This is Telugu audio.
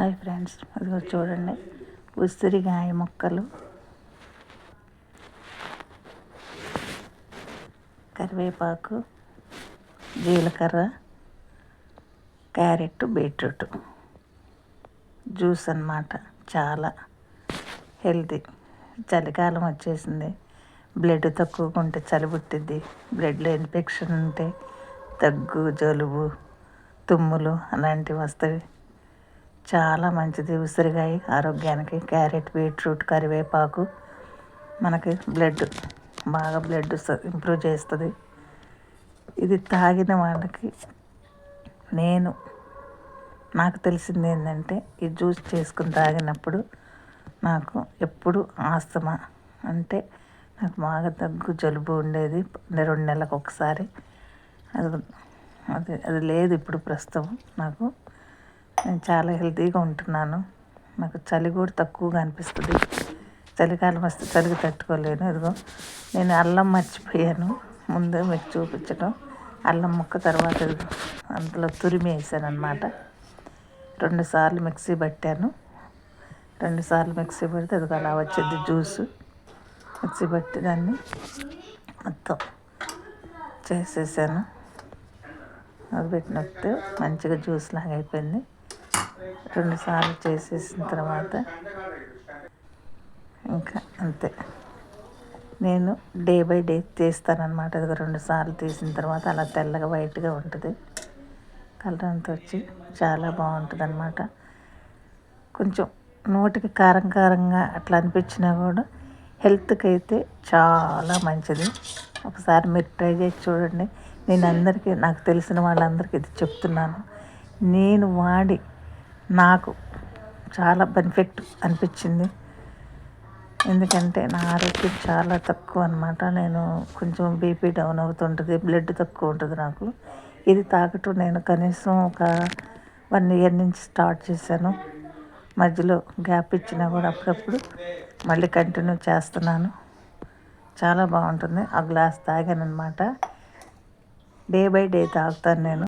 హాయ్ ఫ్రెండ్స్, అదిగో చూడండి ఉసిరికాయ ముక్కలు, కరివేపాకు, జీలకర్ర, క్యారెట్, బీట్రూట్ జ్యూస్ అన్నమాట. చాలా హెల్తీ. చలికాలం వచ్చేసింది. బ్లడ్ తక్కువగా ఉంటే చలి పుట్టిద్ది. బ్లడ్లో ఇన్ఫెక్షన్ ఉంటే దగ్గు, జలుబు, తుమ్ములు అలాంటివి వస్తాయి. చాలా మంచిది ఉసిరికాయ ఆరోగ్యానికి. క్యారెట్, బీట్రూట్, కరివేపాకు మనకి బ్లడ్ ఇంప్రూవ్ చేస్తుంది. ఇది తాగిన వాళ్ళకి నాకు తెలిసింది ఏంటంటే, ఈ జ్యూస్ చేసుకుని తాగినప్పుడు నాకు ఎప్పుడు ఆస్తమా అంటే నాకు బాగా దగ్గు, జలుబు ఉండేది 2 నెలలకు ఒకసారి. అది లేదు ఇప్పుడు ప్రస్తుతం. నేను చాలా హెల్తీగా ఉంటున్నాను. నాకు చలి కూడా తక్కువగా అనిపిస్తుంది. చలికాలం వస్తే చలికి తట్టుకోలేను. ఇదిగో నేను అల్లం మర్చిపోయాను ముందు మీకు చూపించడం. అల్లం ముక్క తర్వాత అందులో తురిమి వేసాను అన్నమాట. 2 సార్లు మిక్సీ పట్టాను. 2 సార్లు మిక్సీ పడితే అది అలా వచ్చింది జ్యూసు. మిక్సీ పట్టి దాన్ని మొత్తం చేసేసాను. అది పెట్టినట్టు మంచిగా జ్యూస్ లాగా అయిపోయింది. 2 సార్లు చేసేసిన తర్వాత ఇంకా అంతే. నేను డే బై డే తీస్తానన్నమాట. అది 2 సార్లు తీసిన తర్వాత అలా తెల్లగా వైట్గా ఉంటుంది. కలర్ అంతా వచ్చి చాలా బాగుంటుంది అన్నమాట. కొంచెం నోటికి కారంగా అట్లా అనిపించినా కూడా హెల్త్కి అయితే చాలా మంచిది. ఒకసారి మీరు ట్రై చేసి చూడండి. నాకు తెలిసిన వాళ్ళందరికీ ఇది చెప్తున్నాను. నేను వాడి నాకు చాలా బెనిఫిట్ అనిపించింది. ఎందుకంటే నా ఆరోగ్యం చాలా తక్కువ అన్నమాట. నేను కొంచెం బీపీ డౌన్ అవుతుంటుంది, బ్లడ్ తక్కువ ఉంటుంది నాకు. ఇది తాగటం నేను కనీసం ఒక 1 ఇయర్ నుంచి స్టార్ట్ చేశాను. మధ్యలో గ్యాప్ ఇచ్చినా కూడా అప్పుడప్పుడు మళ్ళీ కంటిన్యూ చేస్తున్నాను. చాలా బాగుంటుంది. ఆ గ్లాస్ తాగాను అన్నమాట. డే బై డే తాగుతాను నేను.